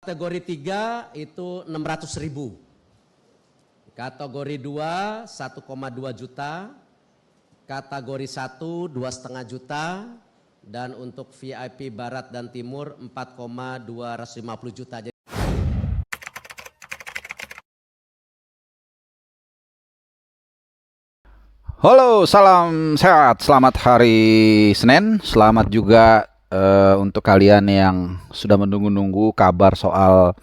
Kategori 3 itu 600.000. Kategori 2 1,2 juta. Kategori 1 2,5 juta. Dan untuk VIP Barat dan Timur 4,250 juta. Halo, salam sehat, selamat hari Senin, selamat juga untuk kalian yang sudah menunggu-nunggu kabar soal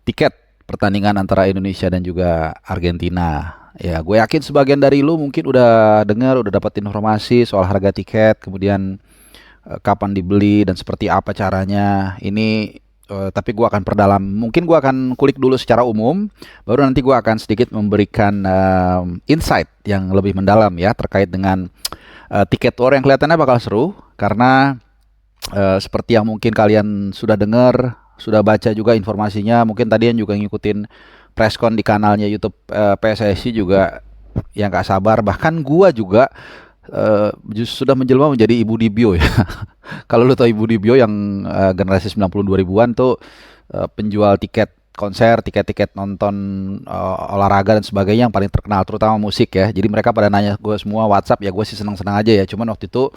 tiket pertandingan antara Indonesia dan juga Argentina. Ya, gue yakin sebagian dari lu mungkin udah dengar, udah dapat informasi soal harga tiket, kemudian kapan dibeli dan seperti apa caranya. Ini tapi gue akan perdalam. Mungkin gue akan kulik dulu secara umum, baru nanti gue akan sedikit memberikan insight yang lebih mendalam ya terkait dengan tiket war yang kelihatannya bakal seru karena seperti yang mungkin kalian sudah dengar, sudah baca juga informasinya, mungkin tadi yang juga ngikutin presscon di kanalnya YouTube PSSI juga yang gak sabar, bahkan gua juga sudah menjelma menjadi Ibu Dibio ya. Kalau lu tahu Ibu Dibio yang generasi 90 2000-an tuh penjual tiket konser, tiket-tiket nonton olahraga dan sebagainya yang paling terkenal, terutama musik ya. Jadi mereka pada nanya gue semua WhatsApp, ya gue sih senang-senang aja ya. Cuman waktu itu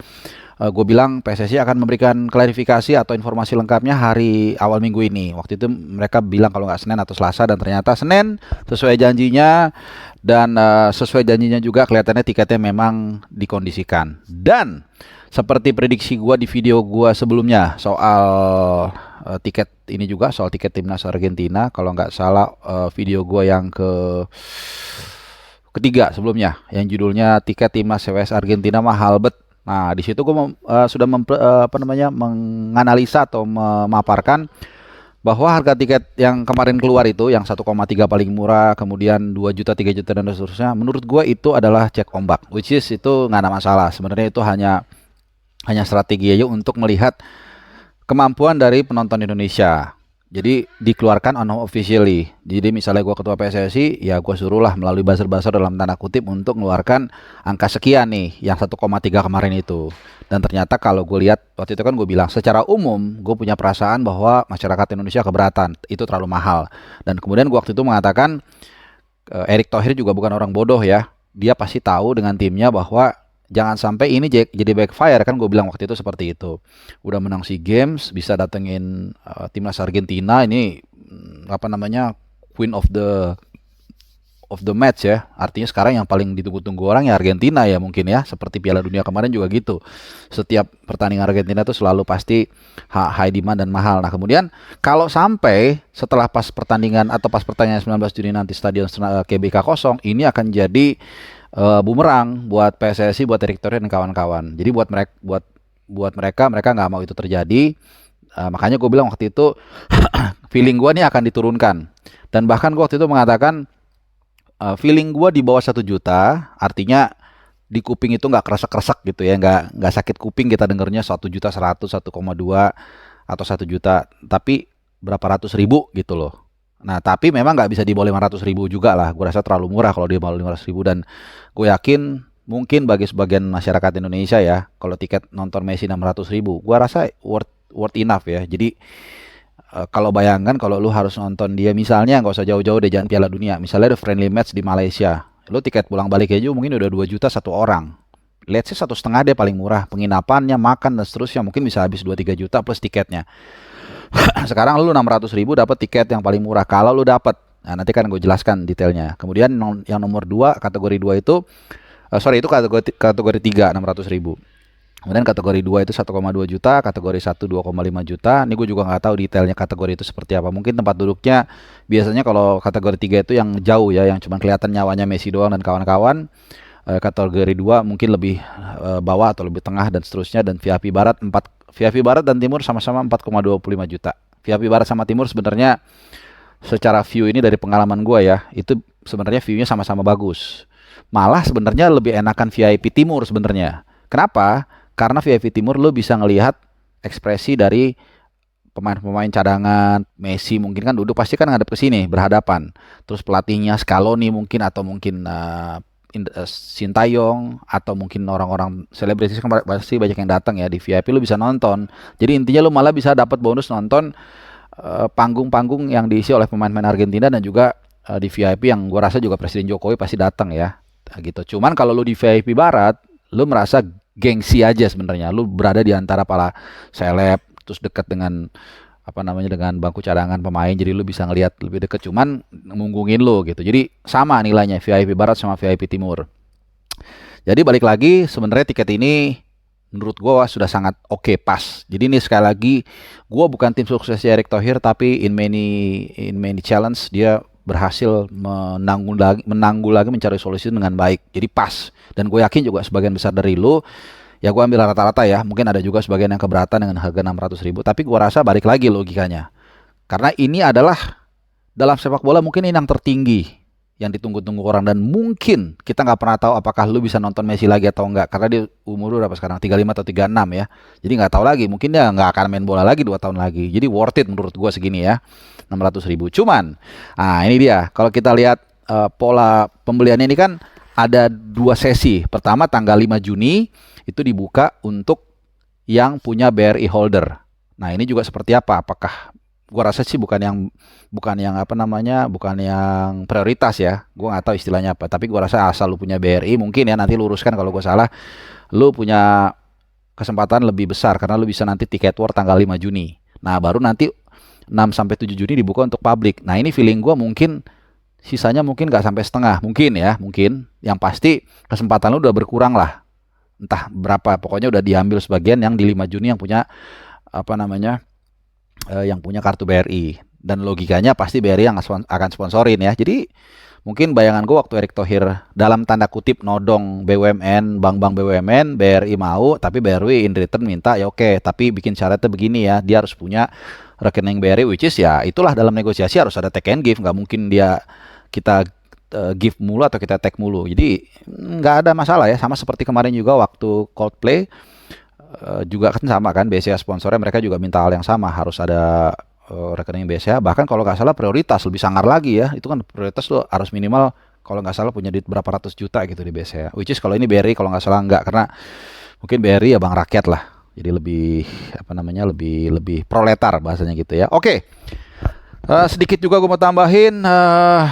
gue bilang PSSI akan memberikan klarifikasi atau informasi lengkapnya hari awal minggu ini. Waktu itu mereka bilang kalau nggak Senin atau Selasa, dan ternyata Senin sesuai janjinya. Dan sesuai janjinya juga kelihatannya tiketnya memang dikondisikan. Dan seperti prediksi gue di video gue sebelumnya soal tiket ini juga, soal tiket timnas Argentina, kalau nggak salah video gue yang ketiga sebelumnya, yang judulnya tiket timnas CWS Argentina mahal bet. Nah, di situ gue sudah menganalisa atau memaparkan bahwa harga tiket yang kemarin keluar itu yang 1,3 paling murah, kemudian 2 juta, 3 juta dan seterusnya, menurut gue itu adalah cek ombak, which is itu nggak ada masalah. Sebenarnya itu hanya strategi aja untuk melihat kemampuan dari penonton Indonesia. Jadi dikeluarkan unofficially. Jadi misalnya gue ketua PSSI, ya gue suruh lah melalui buzzer-buzzer dalam tanda kutip untuk mengeluarkan angka sekian nih, yang 1,3 kemarin itu. Dan ternyata kalau gue lihat, waktu itu kan gue bilang, secara umum gue punya perasaan bahwa masyarakat Indonesia keberatan, itu terlalu mahal. Dan kemudian gue waktu itu mengatakan, Erick Thohir juga bukan orang bodoh ya. Dia pasti tahu dengan timnya bahwa jangan sampai ini jadi backfire, kan gue bilang waktu itu seperti itu. Udah menang SEA Games, bisa datengin timnas Argentina, ini queen of the match ya. Artinya sekarang yang paling ditunggu-tunggu orang ya Argentina ya mungkin ya. Seperti Piala Dunia kemarin juga gitu. Setiap pertandingan Argentina itu selalu pasti high demand dan mahal. Nah kemudian kalau sampai setelah pas pertandingan 19 Juni nanti stadion GBK kosong, ini akan jadi bumerang buat PSSI, buat Erick Thohir dan kawan-kawan. Jadi buat mereka nggak mau itu terjadi. Makanya gue bilang waktu itu feeling gue nih akan diturunkan. Dan bahkan gue waktu itu mengatakan feeling gue di bawah 1 juta, artinya di kuping itu nggak kresek-kresek gitu ya, nggak sakit kuping kita dengernya 1.100.000, 1,2 atau 1 juta, tapi berapa ratus ribu gitu loh. Nah, tapi memang nggak bisa di bawah 500.000 juga lah. Gue rasa terlalu murah kalau di bawah 500.000. Dan gue yakin mungkin bagi sebagian masyarakat Indonesia ya, kalau tiket nonton Messi 600.000, gue rasa worth enough ya. Jadi kalau bayangkan kalau lu harus nonton dia, misalnya nggak usah jauh-jauh deh, jangan Piala Dunia, misalnya ada friendly match di Malaysia, lu tiket pulang balik aja mungkin udah 2 juta satu orang. Let's say 1,5 deh paling murah, penginapannya, makan dan seterusnya mungkin bisa habis 2-3 juta plus tiketnya. Sekarang lu 600.000 dapat tiket yang paling murah kalau lu dapat. Nah, nanti kan gue jelaskan detailnya. Kemudian yang nomor 2, kategori 2 itu itu kategori 3 600.000. Kemudian kategori 2 itu 1,2 juta, kategori 1 2,5 juta. Ini gue juga nggak tahu detailnya kategori itu seperti apa. Mungkin tempat duduknya biasanya kalau kategori 3 itu yang jauh ya, yang cuma kelihatan nyawanya Messi doang dan kawan-kawan. Kategori 2 mungkin lebih bawah atau lebih tengah dan seterusnya. Dan VIP Barat dan Timur sama-sama 4,25 juta. VIP Barat sama Timur sebenarnya secara view ini dari pengalaman gue ya, itu sebenarnya view-nya sama-sama bagus. Malah sebenarnya lebih enakan VIP Timur sebenarnya. Kenapa? Karena VIP Timur lo bisa ngelihat ekspresi dari pemain-pemain cadangan. Messi mungkin kan duduk pasti kan ngadep ke sini berhadapan. Terus pelatihnya Scaloni mungkin, atau mungkin Sintayong, atau mungkin orang-orang selebritis kan pasti banyak yang datang ya di VIP, lu bisa nonton. Jadi intinya lu malah bisa dapat bonus nonton panggung-panggung yang diisi oleh pemain-pemain Argentina dan juga di VIP yang gue rasa juga Presiden Jokowi pasti datang ya. Gitu. Cuman kalau lu di VIP Barat, lu merasa gengsi aja sebenarnya. Lu berada di antara para seleb, terus dekat dengan apa namanya dengan bangku cadangan pemain, jadi lu bisa ngelihat lebih dekat. Cuman ngunggungin lu gitu. Jadi sama nilainya VIP Barat sama VIP Timur. Jadi balik lagi sebenarnya tiket ini menurut gue sudah sangat oke pas. Jadi ini sekali lagi gue bukan tim sukses Erick Thohir, tapi in many challenge dia berhasil menanggulangi mencari solusi dengan baik. Jadi pas. Dan gue yakin juga sebagian besar dari lu, ya gue ambil rata-rata ya. Mungkin ada juga sebagian yang keberatan dengan harga 600.000. Tapi gue rasa balik lagi logikanya. Karena ini adalah dalam sepak bola mungkin ini yang tertinggi yang ditunggu-tunggu orang, dan mungkin kita nggak pernah tahu apakah lu bisa nonton Messi lagi atau enggak, karena dia umur berapa sekarang, 35 atau 36 ya, jadi nggak tahu lagi, mungkin dia nggak akan main bola lagi 2 tahun lagi, jadi worth it menurut gua segini ya, 600.000. Cuman, nah ini dia, kalau kita lihat pola pembeliannya ini kan ada 2 sesi, pertama tanggal 5 Juni itu dibuka untuk yang punya BRI holder. Nah ini juga seperti apa, apakah gua rasa sih bukan yang apa namanya, bukan yang prioritas ya. Gua nggak tahu istilahnya apa, tapi gua rasa asal lu punya BRI, mungkin ya nanti luruskan kalau gua salah, lu punya kesempatan lebih besar karena lu bisa nanti tiket war tanggal 5 Juni. Nah, baru nanti 6 sampai 7 Juni dibuka untuk publik. Nah, ini feeling gua mungkin sisanya mungkin nggak sampai setengah, mungkin ya, mungkin. Yang pasti kesempatan lu udah berkurang lah. Entah berapa, pokoknya udah diambil sebagian yang di 5 Juni yang punya apa namanya? Yang punya kartu BRI, dan logikanya pasti BRI yang akan sponsorin ya. Jadi mungkin bayangan gue waktu Erick Thohir dalam tanda kutip nodong BUMN, bank-bank BUMN, BRI mau, tapi BRI in return minta ya oke, tapi bikin syaratnya begini ya, dia harus punya rekening BRI, which is ya itulah dalam negosiasi harus ada take and give, nggak mungkin kita give mulu atau kita take mulu. Jadi nggak ada masalah ya, sama seperti kemarin juga waktu Coldplay. Juga kan sama kan, BCA sponsornya mereka juga minta hal yang sama, harus ada rekening BCA, bahkan kalau nggak salah prioritas lebih sangar lagi ya, itu kan prioritas lo harus minimal kalau nggak salah punya duit berapa ratus juta gitu di BCA, which is kalau ini BRI kalau nggak salah nggak, karena mungkin BRI ya bank rakyat lah, jadi lebih apa namanya, lebih proletar bahasanya gitu ya. Oke. Sedikit juga gue mau tambahin,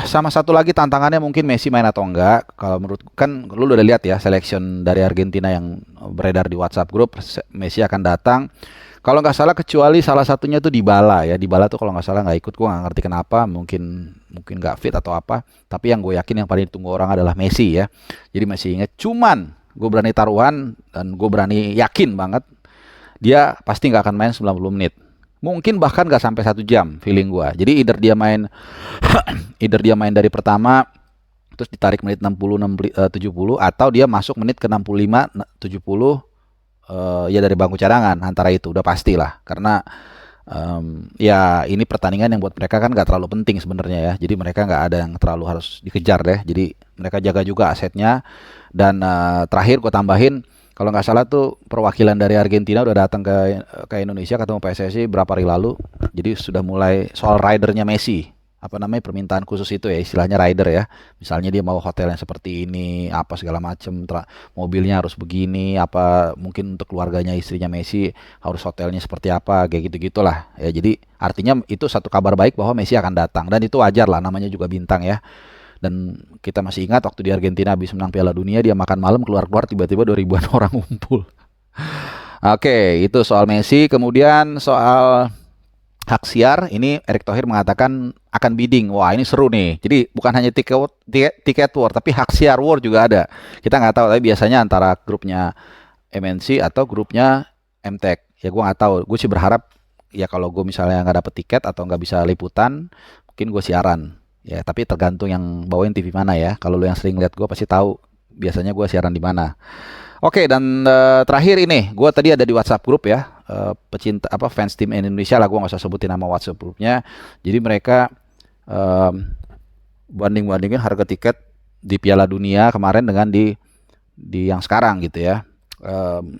sama satu lagi tantangannya mungkin Messi main atau enggak. Kalau menurut kan lu udah lihat ya selection dari Argentina yang beredar di WhatsApp grup, Messi akan datang. Kalau nggak salah kecuali salah satunya tuh Dybala ya. Dybala tuh kalau nggak salah nggak ikut, gue nggak ngerti kenapa, mungkin nggak fit atau apa. Tapi yang gue yakin yang paling ditunggu orang adalah Messi ya. Jadi masih ingat. Cuman gue berani taruhan dan gue berani yakin banget dia pasti nggak akan main 90 menit. Mungkin bahkan nggak sampai 1 jam feeling gua. Jadi either dia main dari pertama terus ditarik menit 60 70, atau dia masuk menit ke 65 70 ya dari bangku cadangan, antara itu udah pastilah. Karena ya ini pertandingan yang buat mereka kan nggak terlalu penting sebenarnya ya. Jadi mereka nggak ada yang terlalu harus dikejar deh. Jadi mereka jaga juga asetnya. Dan terakhir gua tambahin, kalau nggak salah tuh perwakilan dari Argentina udah datang ke Indonesia ketemu PSSI berapa hari lalu. Jadi sudah mulai soal ridernya Messi. Apa namanya, permintaan khusus itu ya, istilahnya rider ya. Misalnya dia mau hotel yang seperti ini, apa segala macam, mobilnya harus begini, apa mungkin untuk keluarganya istrinya Messi harus hotelnya seperti apa, kayak gitu-gitulah. Ya jadi artinya itu satu kabar baik bahwa Messi akan datang, dan itu wajar lah, namanya juga bintang ya. Dan kita masih ingat waktu di Argentina habis menang Piala Dunia, dia makan malam keluar-keluar tiba-tiba 2 ribuan orang ngumpul. Oke, itu soal Messi. Kemudian soal hak siar, ini Erick Thohir mengatakan akan bidding. Wah, ini seru nih. Jadi bukan hanya tiket war, tapi hak siar war juga ada. Kita nggak tahu, tapi biasanya antara grupnya MNC atau grupnya MTEK. Ya gue nggak tahu. Gue sih berharap ya kalau gue misalnya nggak dapet tiket atau nggak bisa liputan, mungkin gue siaran. Ya, tapi tergantung yang bawain TV mana ya. Kalau lu yang sering lihat gue pasti tahu biasanya gue siaran di mana. Oke, dan terakhir ini, gue tadi ada di WhatsApp grup ya, pecinta apa fans tim Indonesia lah, gue nggak usah sebutin nama WhatsApp grupnya. Jadi mereka banding-bandingin harga tiket di Piala Dunia kemarin dengan di yang sekarang gitu ya.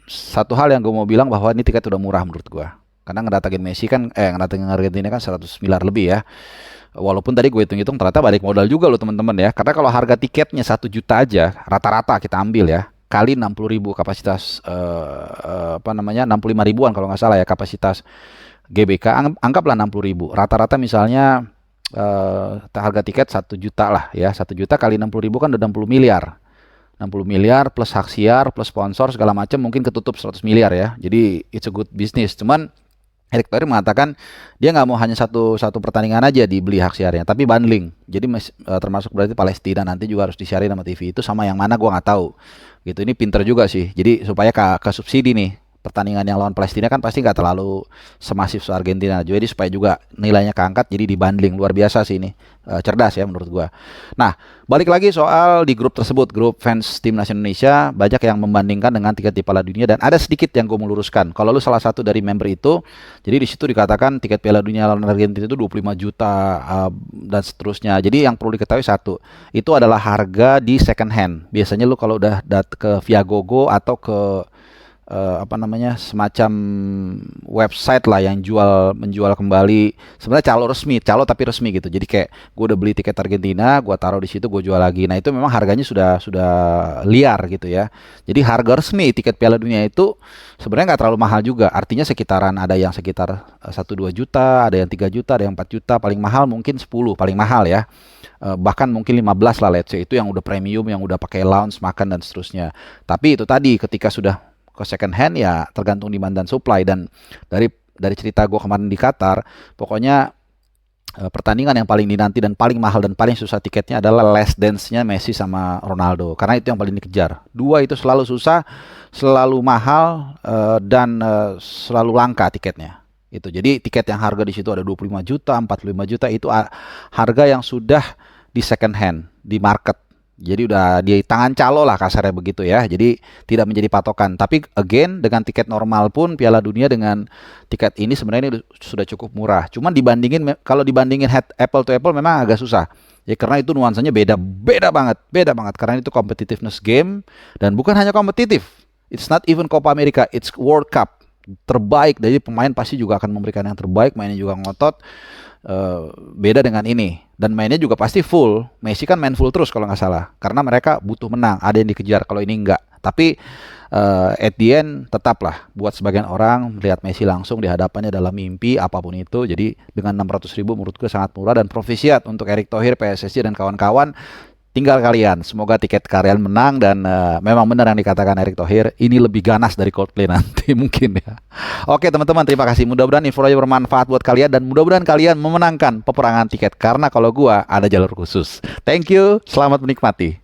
Satu hal yang gue mau bilang bahwa ini tiket udah murah menurut gue. Karena ngedatangin Messi kan, ngedatangin Argentina kan 100 miliar lebih ya. Walaupun tadi gue hitung-hitung ternyata balik modal juga loh teman-teman ya. Karena kalau harga tiketnya 1 juta aja, rata-rata kita ambil ya, kali 60.000 kapasitas, 65 ribuan kalau nggak salah ya kapasitas GBK, anggaplah 60.000. Rata-rata misalnya harga tiket 1 juta lah ya. 1 juta kali 60.000 kan udah 60 miliar. 60 miliar plus hak siar plus sponsor segala macam mungkin ketutup 100 miliar ya. Jadi it's a good business. Cuman Erick Thohir mengatakan dia nggak mau hanya satu pertandingan aja dibeli hak siarnya, tapi bundling. Jadi termasuk berarti Palestina nanti juga harus disiarin sama TV. Itu sama yang mana gua nggak tahu. Gitu, ini pinter juga sih. Jadi supaya ke subsidi nih. Pertandingan yang lawan Palestina kan pasti nggak terlalu semasif Argentina. Jadi supaya juga nilainya keangkat, jadi dibanding. Luar biasa sih ini. Cerdas ya menurut gua. Nah, balik lagi soal di grup tersebut, grup fans Timnas Indonesia, banyak yang membandingkan dengan tiket di Piala Dunia, dan ada sedikit yang gue meluruskan. Kalau lu salah satu dari member itu, jadi di situ dikatakan tiket Piala Dunia lawan Argentina itu 25 juta dan seterusnya. Jadi yang perlu diketahui satu, itu adalah harga di second hand. Biasanya lu kalau udah ke Viagogo atau ke semacam website lah yang menjual kembali, sebenarnya calo tapi resmi gitu. Jadi kayak gue udah beli tiket Argentina, gue taruh di situ, gue jual lagi. Nah itu memang harganya sudah liar gitu ya. Jadi harga resmi tiket Piala Dunia itu sebenarnya nggak terlalu mahal juga. Artinya sekitaran, ada yang sekitar 1-2 juta, ada yang 3 juta, ada yang 4 juta, paling mahal mungkin 10, paling mahal ya. Bahkan mungkin 15 lah, let's say, itu yang udah premium, yang udah pakai lounge, makan dan seterusnya. Tapi itu tadi, ketika sudah ke second hand ya tergantung demand dan supply. Dan dari cerita gue kemarin di Qatar, pokoknya pertandingan yang paling dinanti dan paling mahal dan paling susah tiketnya adalah last dance-nya Messi sama Ronaldo, karena itu yang paling dikejar. Dua itu selalu susah, selalu mahal, dan selalu langka tiketnya. Itu jadi tiket yang harga di situ ada 25 juta, 45 juta itu harga yang sudah di second hand di market. Jadi udah di tangan calo lah kasarnya begitu ya. Jadi tidak menjadi patokan. Tapi again, dengan tiket normal pun Piala Dunia dengan tiket ini sebenarnya ini sudah cukup murah. Cuman kalau dibandingin apple to apple memang agak susah. Ya karena itu nuansanya beda banget karena itu competitiveness game, dan bukan hanya kompetitif. It's not even Copa America, it's World Cup. Terbaik, jadi pemain pasti juga akan memberikan yang terbaik, mainnya juga ngotot. Beda dengan ini, dan mainnya juga pasti full. Messi kan main full terus kalau nggak salah, karena mereka butuh menang, ada yang dikejar. Kalau ini enggak, tapi at the end tetaplah buat sebagian orang melihat Messi langsung di hadapannya dalam mimpi apapun itu. Jadi dengan 600.000 menurut gue sangat murah, dan profisiat untuk Erick Thohir, PSSI dan kawan-kawan. Tinggal kalian, semoga tiket kalian menang, dan memang benar yang dikatakan Erick Thohir, ini lebih ganas dari Coldplay nanti mungkin ya. Oke teman-teman, terima kasih. Mudah-mudahan informasi bermanfaat buat kalian, dan mudah-mudahan kalian memenangkan peperangan tiket, karena kalau gua ada jalur khusus. Thank you, selamat menikmati.